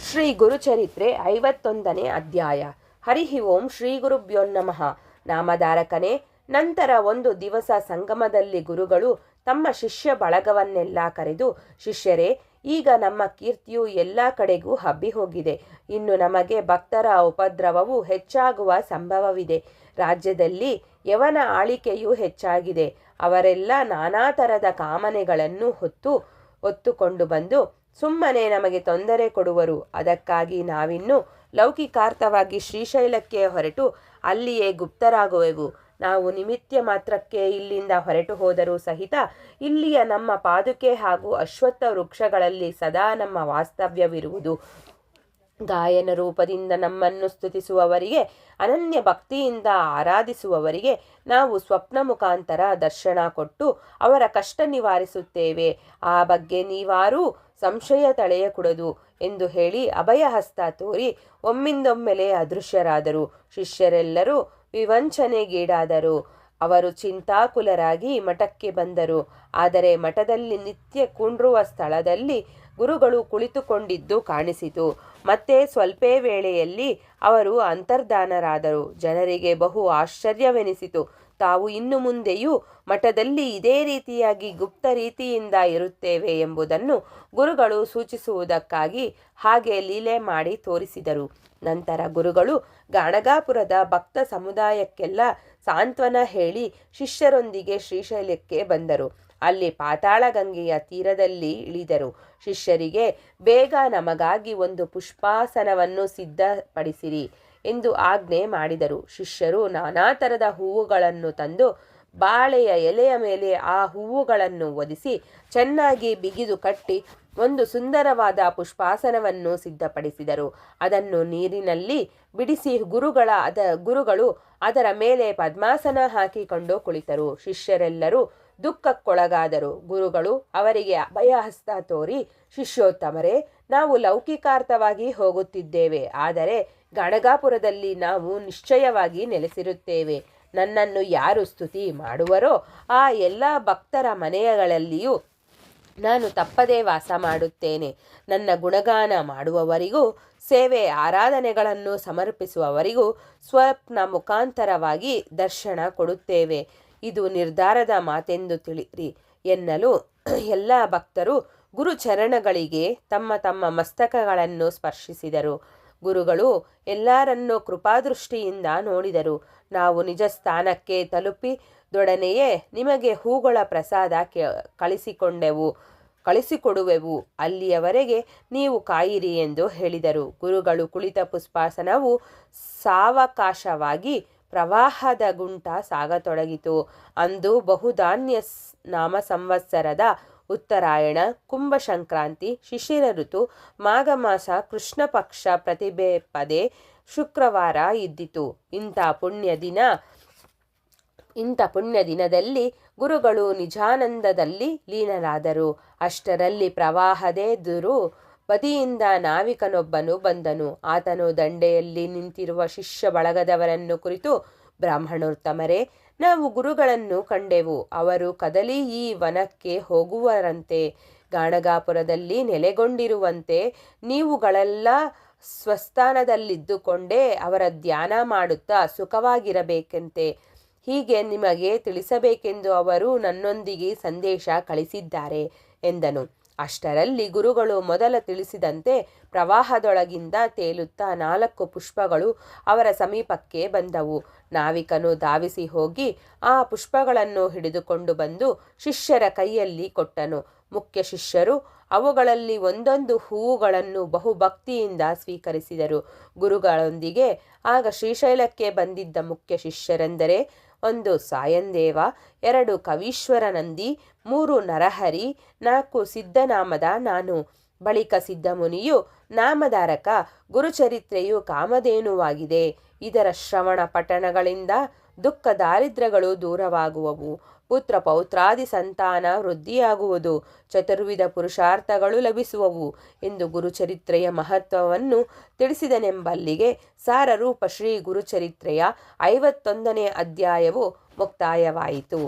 ಶ್ರೀ ಗುರುಚರಿತ್ರೆ 51ನೇ ಅಧ್ಯಾಯ. ಹರಿ ಓಂ ಶ್ರೀ ಗುರುಭ್ಯೋ ನಮಃ. ನಾಮಧಾರಕನೇ, ನಂತರ ಒಂದು ದಿವಸ ಸಂಗಮದಲ್ಲಿ ಗುರುಗಳು ತಮ್ಮ ಶಿಷ್ಯ ಬಳಗವನ್ನೆಲ್ಲ ಕರೆದು, ಶಿಷ್ಯರೇ, ಈಗ ನಮ್ಮ ಕೀರ್ತಿಯು ಎಲ್ಲ ಕಡೆಗೂ ಹಬ್ಬಿ ಹೋಗಿದೆ. ಇನ್ನು ನಮಗೆ ಭಕ್ತರ ಉಪದ್ರವವು ಹೆಚ್ಚಾಗುವ ಸಂಭವವಿದೆ. ರಾಜ್ಯದಲ್ಲಿ ಯವನ ಆಳಿಕೆಯೂ ಹೆಚ್ಚಾಗಿದೆ. ಅವರೆಲ್ಲ ನಾನಾ ಥರದ ಕಾಮನೆಗಳನ್ನು ಹೊತ್ತುಕೊಂಡು ಬಂದು ಸುಮ್ಮನೆ ನಮಗೆ ತೊಂದರೆ ಕೊಡುವರು. ಅದಕ್ಕಾಗಿ ನಾವಿನ್ನು ಲೌಕಿಕಾರ್ಥವಾಗಿ ಶ್ರೀಶೈಲಕ್ಕೆ ಹೊರಟು ಅಲ್ಲಿಯೇ ಗುಪ್ತರಾಗುವೆವು. ನಾವು ನಿಮಿತ್ತ ಮಾತ್ರಕ್ಕೆ ಇಲ್ಲಿಂದ ಹೊರಟು ಹೋದರೂ ಸಹಿತ ಇಲ್ಲಿಯ ನಮ್ಮ ಪಾದುಕೆ ಹಾಗೂ ಅಶ್ವತ್ಥ ವೃಕ್ಷಗಳಲ್ಲಿ ಸದಾ ನಮ್ಮ ವಾಸ್ತವ್ಯವಿರುವುದು. ಗಾಯನ ರೂಪದಿಂದ ನಮ್ಮನ್ನು ಸ್ತುತಿಸುವವರಿಗೆ, ಅನನ್ಯ ಭಕ್ತಿಯಿಂದ ಆರಾಧಿಸುವವರಿಗೆ ನಾವು ಸ್ವಪ್ನ ಮುಖಾಂತರ ದರ್ಶನ ಕೊಟ್ಟು ಅವರ ಕಷ್ಟ ನಿವಾರಿಸುತ್ತೇವೆ. ಆ ಬಗ್ಗೆ ನೀವಾರೂ ಸಂಶಯ ತಳೆಯಕೂಡದು ಎಂದು ಹೇಳಿ ಅಭಯಹಸ್ತ ತೋರಿ ಒಮ್ಮಿಂದೊಮ್ಮೆಲೆ ಅದೃಶ್ಯರಾದರು. ಶಿಷ್ಯರೆಲ್ಲರೂ ವಿವಂಚನೆಗೀಡಾದರು. ಅವರು ಚಿಂತಾಕುಲರಾಗಿ ಮಠಕ್ಕೆ ಬಂದರು. ಆದರೆ ಮಠದಲ್ಲಿ ನಿತ್ಯ ಕುಂಡ್ರುವ ಸ್ಥಳದಲ್ಲಿ ಗುರುಗಳು ಕುಳಿತುಕೊಂಡಿದ್ದು ಕಾಣಿಸಿತು. ಮತ್ತೆ ಸ್ವಲ್ಪೇ ವೇಳೆಯಲ್ಲಿ ಅವರು ಅಂತರ್ಧಾನರಾದರು. ಜನರಿಗೆ ಬಹು ಆಶ್ಚರ್ಯವೆನಿಸಿತು. ತಾವು ಇನ್ನು ಮುಂದೆಯೂ ಮಠದಲ್ಲಿ ಇದೇ ರೀತಿಯಾಗಿ ಗುಪ್ತ ರೀತಿಯಿಂದ ಇರುತ್ತೇವೆ ಎಂಬುದನ್ನು ಗುರುಗಳು ಸೂಚಿಸುವುದಕ್ಕಾಗಿ ಹಾಗೆ ಲೀಲೆ ಮಾಡಿ ತೋರಿಸಿದರು. ನಂತರ ಗುರುಗಳು ಗಾಣಗಾಪುರದ ಭಕ್ತ ಸಮುದಾಯಕ್ಕೆಲ್ಲ ಸಾಂತ್ವನ ಹೇಳಿ ಶಿಷ್ಯರೊಂದಿಗೆ ಶ್ರೀಶೈಲಕ್ಕೆ ಬಂದರು. ಅಲ್ಲಿ ಪಾತಾಳಗಂಗೆಯ ತೀರದಲ್ಲಿ ಇಳಿದರು. ಶಿಷ್ಯರಿಗೆ, ಬೇಗ ನಮಗಾಗಿ ಒಂದು ಪುಷ್ಪಾಸನವನ್ನು ಸಿದ್ಧಪಡಿಸಿರಿ ಎಂದು ಆಜ್ಞೆ ಮಾಡಿದರು. ಶಿಷ್ಯರು ನಾನಾ ಥರದ ಹೂವುಗಳನ್ನು ತಂದು ಬಾಳೆಯ ಎಲೆಯ ಮೇಲೆ ಆ ಹೂವುಗಳನ್ನು ಹೊದಿಸಿ ಚೆನ್ನಾಗಿ ಬಿಗಿದು ಕಟ್ಟಿ ಒಂದು ಸುಂದರವಾದ ಪುಷ್ಪಾಸನವನ್ನು ಸಿದ್ಧಪಡಿಸಿದರು. ಅದನ್ನು ನೀರಿನಲ್ಲಿ ಬಿಡಿಸಿ ಗುರುಗಳು ಅದರ ಮೇಲೆ ಪದ್ಮಾಸನ ಹಾಕಿಕೊಂಡು ಕುಳಿತರು. ಶಿಷ್ಯರೆಲ್ಲರೂ ದುಃಖಕ್ಕೊಳಗಾದರು. ಗುರುಗಳು ಅವರಿಗೆ ಅಭಯಹಸ್ತ ತೋರಿ, ಶಿಷ್ಯೋತ್ತಮರೇ, ನಾವು ಲೌಕಿಕಾರ್ಥವಾಗಿ ಹೋಗುತ್ತಿದ್ದೇವೆ. ಆದರೆ ಗಾಣಗಾಪುರದಲ್ಲಿ ನಾವು ನಿಶ್ಚಯವಾಗಿ ನೆಲೆಸಿರುತ್ತೇವೆ. ನನ್ನನ್ನು ಯಾರು ಸ್ತುತಿ ಮಾಡುವರೋ ಆ ಎಲ್ಲ ಭಕ್ತರ ಮನೆಗಳಲ್ಲಿಯೂ ನಾನು ತಪ್ಪದೇ ವಾಸ ಮಾಡುತ್ತೇನೆ. ನನ್ನ ಗುಣಗಾನ ಮಾಡುವವರಿಗೂ ಸೇವೆ ಆರಾಧನೆಗಳನ್ನು ಸಮರ್ಪಿಸುವವರಿಗೂ ಸ್ವಪ್ನ ಮುಖಾಂತರವಾಗಿ ದರ್ಶನ ಕೊಡುತ್ತೇವೆ. ಇದು ನಿರ್ಧಾರದ ಮಾತೆಂದು ತಿಳಿರಿ ಎನ್ನಲು ಎಲ್ಲ ಭಕ್ತರು ಗುರುಚರಣಗಳಿಗೆ ತಮ್ಮ ತಮ್ಮ ಮಸ್ತಕಗಳನ್ನು ಸ್ಪರ್ಶಿಸಿದರು. ಗುರುಗಳು ಎಲ್ಲರನ್ನೂ ಕೃಪಾದೃಷ್ಟಿಯಿಂದ ನೋಡಿದರು. ನಾವು ನಿಜ ಸ್ಥಾನಕ್ಕೆ ತಲುಪಿದೊಡನೆಯೇ ನಿಮಗೆ ಹೂಗಳ ಪ್ರಸಾದ ಕಳಿಸಿಕೊಡುವೆವು. ಅಲ್ಲಿಯವರೆಗೆ ನೀವು ಕಾಯಿರಿ ಎಂದು ಹೇಳಿದರು. ಗುರುಗಳು ಕುಳಿತ ಪುಷ್ಪಾಸನವು ಸಾವಕಾಶವಾಗಿ ಪ್ರವಾಹದ ಗುಂಟ ಸಾಗತೊಡಗಿತು. ಅಂದು ಬಹುಧಾನ್ಯ ನಾಮ ಸಂವತ್ಸರದ ಉತ್ತರಾಯಣ, ಕುಂಭ ಸಂಕ್ರಾಂತಿ, ಶಿಶಿರ ಋತು, ಮಾಘ ಮಾಸ, ಕೃಷ್ಣ ಪಕ್ಷ ಪ್ರತಿಭೆಪದೆ ಶುಕ್ರವಾರ ಇದ್ದಿತು. ಇಂಥ ಪುಣ್ಯ ದಿನದಲ್ಲಿ ಗುರುಗಳು ನಿಜಾನಂದದಲ್ಲಿ ಲೀನರಾದರು. ಅಷ್ಟರಲ್ಲಿ ಪ್ರವಾಹದೆದುರು ಬದಿಯಿಂದ ನಾವಿಕನೊಬ್ಬನು ಬಂದನು. ಆತನು ದಂಡೆಯಲ್ಲಿ ನಿಂತಿರುವ ಶಿಷ್ಯ ಬಳಗದವರನ್ನು ಕುರಿತು, ಬ್ರಾಹ್ಮಣೋತ್ತಮರೇ, ನಾವು ಗುರುಗಳನ್ನು ಕಂಡೆವು. ಅವರು ಕದಲಿ ಈ ವನಕ್ಕೆ ಹೋಗುವರಂತೆ. ಗಾಣಗಾಪುರದಲ್ಲಿ ನೆಲೆಗೊಂಡಿರುವಂತೆ ನೀವುಗಳೆಲ್ಲ ಸ್ವಸ್ಥಾನದಲ್ಲಿದ್ದುಕೊಂಡೇ ಅವರ ಧ್ಯಾನ ಮಾಡುತ್ತಾ ಸುಖವಾಗಿರಬೇಕಂತೆ. ಹೀಗೆ ನಿಮಗೆ ತಿಳಿಸಬೇಕೆಂದು ಅವರು ನನ್ನೊಂದಿಗೆ ಸಂದೇಶ ಕಳಿಸಿದ್ದಾರೆ ಎಂದನು. ಅಷ್ಟರಲ್ಲಿ ಗುರುಗಳು ಮೊದಲ ತಿಳಿಸಿದಂತೆ ಪ್ರವಾಹದೊಳಗಿಂದ ತೇಲುತ್ತಾ 4 ಪುಷ್ಪಗಳು ಅವರ ಸಮೀಪಕ್ಕೆ ಬಂದವು. ನಾವಿಕನು ಧಾವಿಸಿ ಹೋಗಿ ಆ ಪುಷ್ಪಗಳನ್ನು ಹಿಡಿದುಕೊಂಡು ಬಂದು ಶಿಷ್ಯರ ಕೈಯಲ್ಲಿ ಕೊಟ್ಟನು. ಮುಖ್ಯ ಶಿಷ್ಯರು ಅವುಗಳಲ್ಲಿ ಒಂದೊಂದು ಹೂವುಗಳನ್ನು ಬಹುಭಕ್ತಿಯಿಂದ ಸ್ವೀಕರಿಸಿದರು. ಗುರುಗಳೊಂದಿಗೆ ಆಗ ಶ್ರೀಶೈಲಕ್ಕೆ ಬಂದಿದ್ದ ಮುಖ್ಯ ಶಿಷ್ಯರೆಂದರೆ 1 ಸಾಯಂದೇವ, 2 ಕವೀಶ್ವರ ನಂದಿ, 3 ನರಹರಿ, 4 ಸಿದ್ಧನಾಮದ ನಾನು. ಬಳಿಕ ಸಿದ್ಧಮುನಿಯು, ನಾಮಧಾರಕ, ಗುರುಚರಿತ್ರೆಯು ಕಾಮಧೇನುವಾಗಿದೆ. ಇದರ ಶ್ರವಣ ಪಠಣಗಳಿಂದ ದುಃಖ ದಾರಿದ್ರ್ಯಗಳು ದೂರವಾಗುವವು. ಪುತ್ರ ಪೌತ್ರಾದಿ ಸಂತಾನ ವೃದ್ಧಿಯಾಗುವುದು. ಚತುರ್ವಿಧ ಪುರುಷಾರ್ಥಗಳು ಲಭಿಸುವವು ಎಂದು ಗುರುಚರಿತ್ರೆಯ ಮಹತ್ವವನ್ನು ತಿಳಿಸಿದನೆಂಬಲ್ಲಿಗೆ ಸಾರರೂಪ ಶ್ರೀ ಗುರುಚರಿತ್ರೆಯ 51ನೇ ಅಧ್ಯಾಯವು ಮುಕ್ತಾಯವಾಯಿತು.